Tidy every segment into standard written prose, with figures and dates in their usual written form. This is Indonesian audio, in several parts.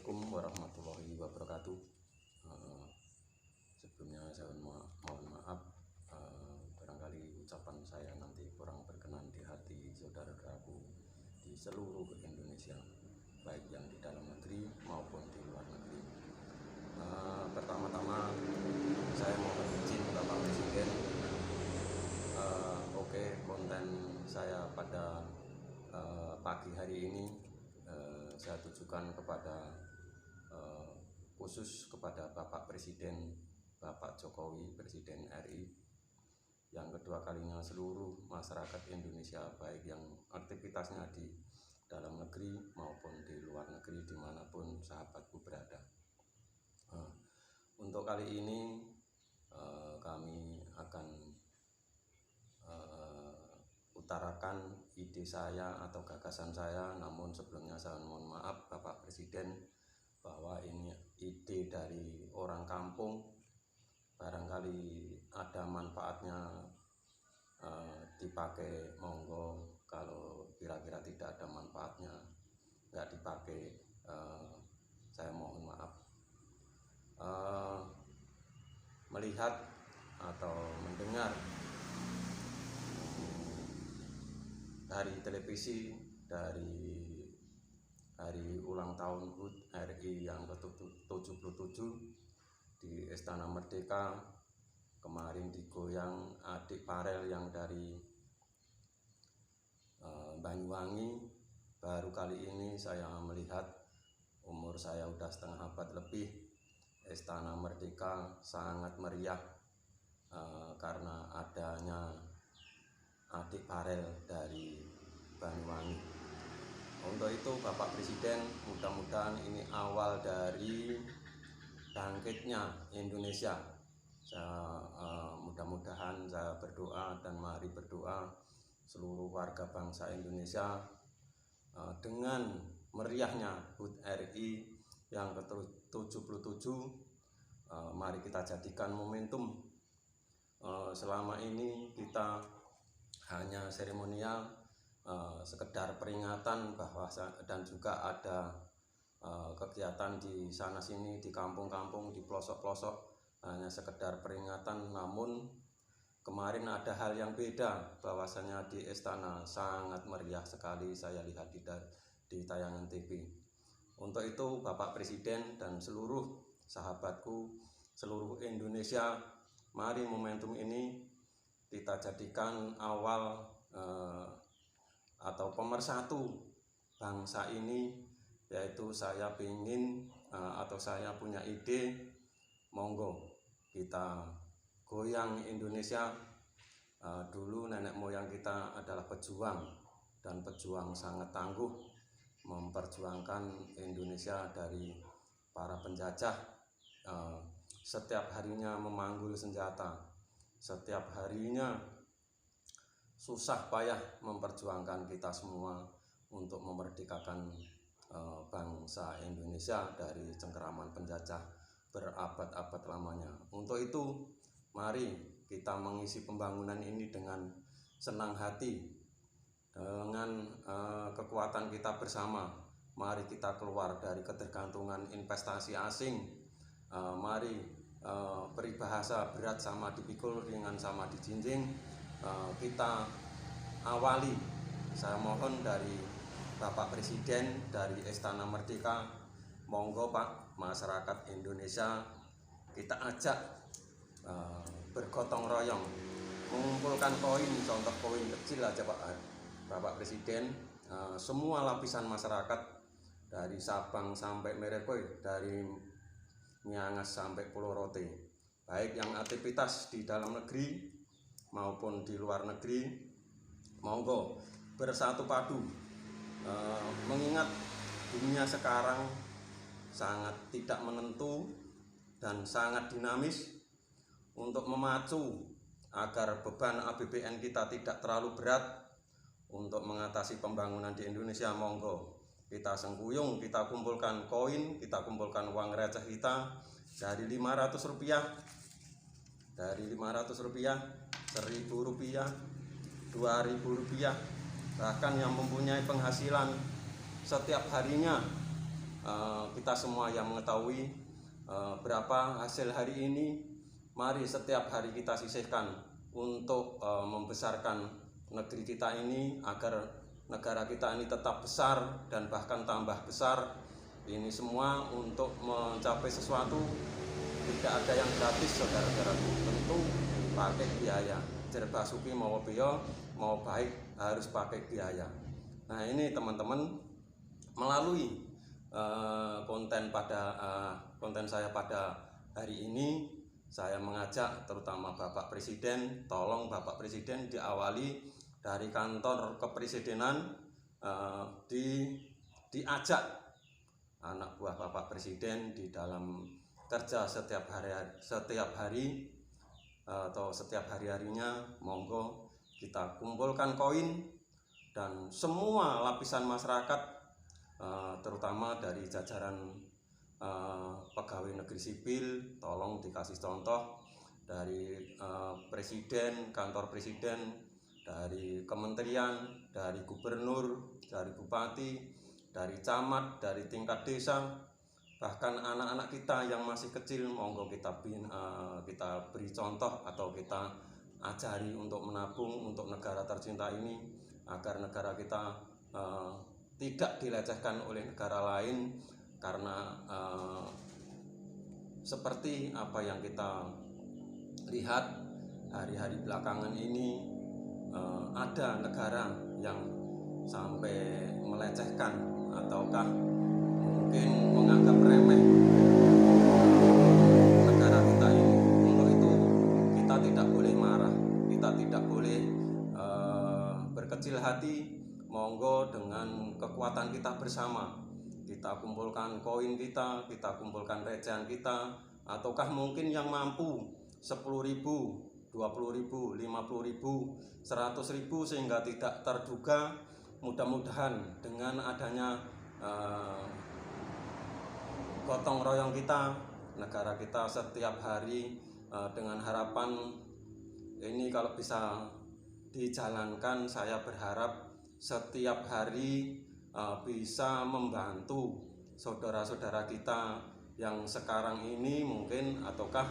Assalamualaikum warahmatullahi wabarakatuh. Sebelumnya saya mohon maaf, barangkali ucapan saya nanti kurang berkenan di hati saudara-saudaraku di seluruh Indonesia, baik yang di dalam negeri maupun di luar negeri. Pertama-tama saya mohon izin Bapak Presiden, konten saya pada pagi hari ini saya tujukan kepada khusus kepada Bapak Presiden, Bapak Jokowi, Presiden RI, yang kedua kalinya seluruh masyarakat Indonesia, baik yang aktivitasnya di dalam negeri maupun di luar negeri, dimanapun sahabatku berada. Untuk kali ini kami akan utarakan ide saya atau gagasan saya, namun sebelumnya saya mohon maaf Bapak Presiden, bahwa ini ide dari orang kampung, barangkali ada manfaatnya dipakai, monggo. Kalau kira-kira tidak ada manfaatnya, nggak dipakai, saya mohon maaf. Melihat atau mendengar dari televisi dari hari ulang tahun HUT RI yang ke-77 di Istana Merdeka, kemarin digoyang adik Farel yang dari Banyuwangi. Baru kali ini saya melihat, umur saya udah setengah abad lebih, Istana Merdeka sangat meriah karena adanya adik Farel dari Banyuwangi. Untuk itu Bapak Presiden, mudah-mudahan ini awal dari bangkitnya Indonesia. Mudah-mudahan saya berdoa dan mari berdoa seluruh warga bangsa Indonesia dengan meriahnya HUT RI yang ke-77, mari kita jadikan momentum. Selama ini kita hanya seremonial, sekedar peringatan bahwa, dan juga ada kegiatan di sana sini, di kampung-kampung, di pelosok-pelosok, hanya sekedar peringatan. Namun kemarin ada hal yang beda, bahwasanya di istana sangat meriah sekali, saya lihat di tayangan TV. Untuk itu Bapak Presiden dan seluruh sahabatku seluruh Indonesia, mari momentum ini kita jadikan awal atau pemersatu bangsa ini, yaitu saya ingin atau saya punya ide, monggo kita goyang Indonesia. Dulu nenek moyang kita adalah pejuang, dan pejuang sangat tangguh memperjuangkan Indonesia dari para penjajah. Setiap harinya memanggul senjata, setiap harinya susah payah memperjuangkan kita semua untuk memerdekakan bangsa Indonesia dari cengkeraman penjajah berabad-abad lamanya. Untuk itu mari kita mengisi pembangunan ini dengan senang hati, dengan kekuatan kita bersama. Mari kita keluar dari ketergantungan investasi asing. Mari peribahasa berat sama dipikul, ringan sama dijinjing, kita awali. Saya mohon dari Bapak Presiden, dari Istana Merdeka, monggo Pak, masyarakat Indonesia kita ajak bergotong royong mengumpulkan koin, contoh koin kecil aja Bapak Presiden. Semua lapisan masyarakat dari Sabang sampai Merauke, dari Miangas sampai Pulau Rote, baik yang aktivitas di dalam negeri maupun di luar negeri, monggo bersatu padu, mengingat dunia sekarang sangat tidak menentu dan sangat dinamis. Untuk memacu agar beban APBN kita tidak terlalu berat untuk mengatasi pembangunan di Indonesia, monggo kita sengkuyung, kita kumpulkan koin, kita kumpulkan uang receh kita dari Rp500, dari Rp500, Rp1.000, Rp2.000, bahkan yang mempunyai penghasilan setiap harinya kita semua yang mengetahui berapa hasil hari ini. Mari setiap hari kita sisihkan untuk membesarkan negeri kita ini, agar negara kita ini tetap besar dan bahkan tambah besar. Ini semua untuk mencapai sesuatu tidak ada yang gratis, saudara-saudara. Tentu pakai biaya. Jerbasuki mau beyo mau baik harus pakai biaya. Nah, ini teman-teman, melalui konten saya pada hari ini, saya mengajak terutama Bapak Presiden, tolong Bapak Presiden diawali dari kantor kepresidenan, diajak anak buah Bapak Presiden di dalam kerja setiap hari atau setiap hari-harinya. Monggo kita kumpulkan koin, dan semua lapisan masyarakat, terutama dari jajaran pegawai negeri sipil, tolong dikasih contoh dari presiden, kantor presiden, dari kementerian, dari gubernur, dari bupati, dari camat, dari tingkat desa, bahkan anak-anak kita yang masih kecil, monggo kita beri contoh atau kita ajari untuk menabung untuk negara tercinta ini, agar negara kita tidak dilecehkan oleh negara lain. Karena seperti apa yang kita lihat hari-hari belakangan ini, ada negara yang sampai melecehkan ataukah mungkin menganggap remeh negara kita ini. Untuk itu kita tidak boleh marah, kita tidak boleh berkecil hati. Monggo dengan kekuatan kita bersama, kita kumpulkan koin kita kumpulkan recehan kita, ataukah mungkin yang mampu 10.000, 20.000, 50.000, 100.000, sehingga tidak terduga. Mudah-mudahan dengan adanya gotong royong kita, negara kita setiap hari, dengan harapan ini kalau bisa dijalankan, saya berharap setiap hari bisa membantu saudara-saudara kita yang sekarang ini mungkin ataukah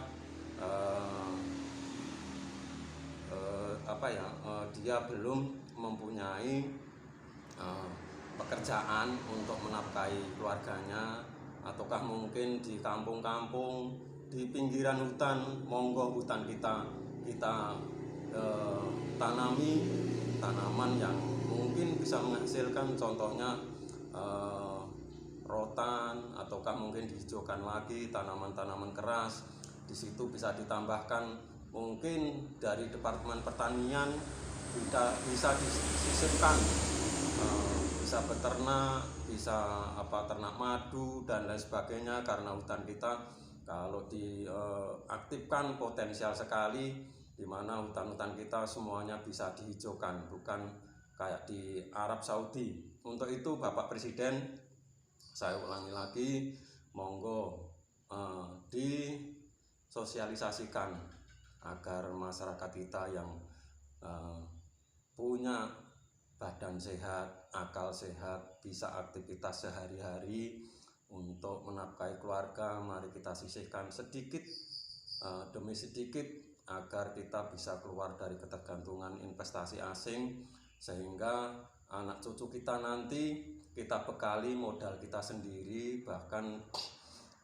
dia belum mempunyai pekerjaan untuk menafkahi keluarganya, ataukah mungkin di kampung-kampung, di pinggiran hutan. Monggo hutan kita tanami tanaman yang mungkin bisa menghasilkan, contohnya rotan, ataukah mungkin dihijaukan lagi tanaman-tanaman keras. Di situ bisa ditambahkan mungkin dari Departemen Pertanian bisa disisipkan, bisa beternak, bisa ternak madu dan lain sebagainya. Karena hutan kita kalau diaktifkan potensial sekali, di mana hutan-hutan kita semuanya bisa dihijaukan, bukan kayak di Arab Saudi. Untuk itu Bapak Presiden, saya ulangi lagi, monggo disosialisasikan agar masyarakat kita yang punya badan sehat, akal sehat, bisa aktivitas sehari-hari untuk menafkahi keluarga. Mari kita sisihkan sedikit demi sedikit agar kita bisa keluar dari ketergantungan investasi asing, sehingga anak cucu kita nanti kita bekali modal kita sendiri. Bahkan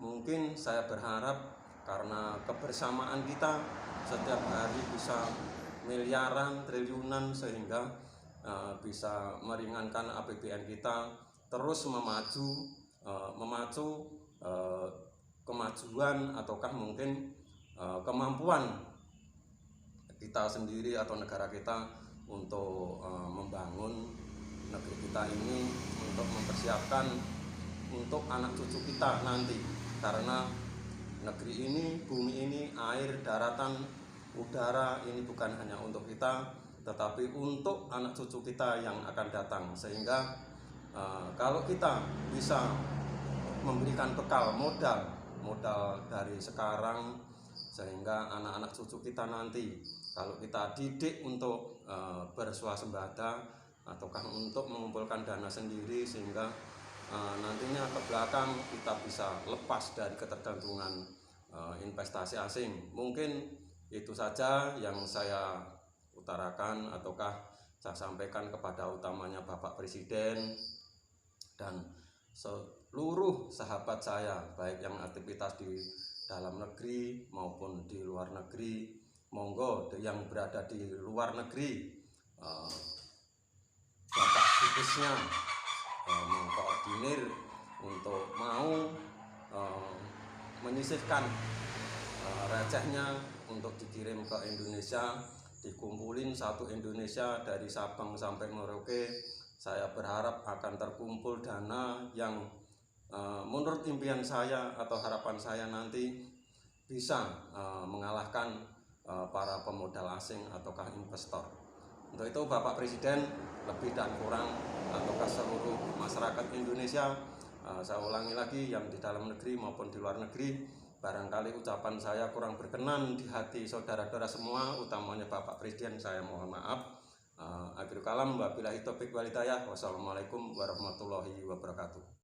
mungkin saya berharap karena kebersamaan kita setiap hari bisa miliaran, triliunan, sehingga bisa meringankan APBN kita, terus memacu kemajuan ataukah mungkin kemampuan kita sendiri atau negara kita untuk membangun negeri kita ini, untuk mempersiapkan untuk anak cucu kita nanti. Karena negeri ini, bumi ini, air, daratan, udara ini bukan hanya untuk kita, tetapi untuk anak cucu kita yang akan datang. Sehingga kalau kita bisa memberikan bekal modal dari sekarang, sehingga anak-anak cucu kita nanti kalau kita didik untuk berswasembada ataukah untuk mengumpulkan dana sendiri, sehingga nantinya ke belakang kita bisa lepas dari ketergantungan investasi asing. Mungkin itu saja yang saya utarakan ataukah saya sampaikan kepada utamanya Bapak Presiden dan seluruh sahabat saya, baik yang aktivitas di dalam negeri maupun di luar negeri. Monggo yang berada di luar negeri, Bapak Dubesnya mengkoordinir untuk mau menyisihkan recehnya untuk dikirim ke Indonesia, dikumpulin satu Indonesia dari Sabang sampai Merauke. Saya berharap akan terkumpul dana yang menurut impian saya atau harapan saya nanti bisa mengalahkan para pemodal asing ataukah investor. Untuk itu Bapak Presiden, lebih dan kurang ataukah seluruh masyarakat Indonesia, saya ulangi lagi, yang di dalam negeri maupun di luar negeri, barangkali ucapan saya kurang berkenan di hati saudara-saudara semua, utamanya Bapak Presiden, saya mohon maaf. Akhirul kalam, wabillahi taufiq wal hidayah. Wassalamualaikum warahmatullahi wabarakatuh.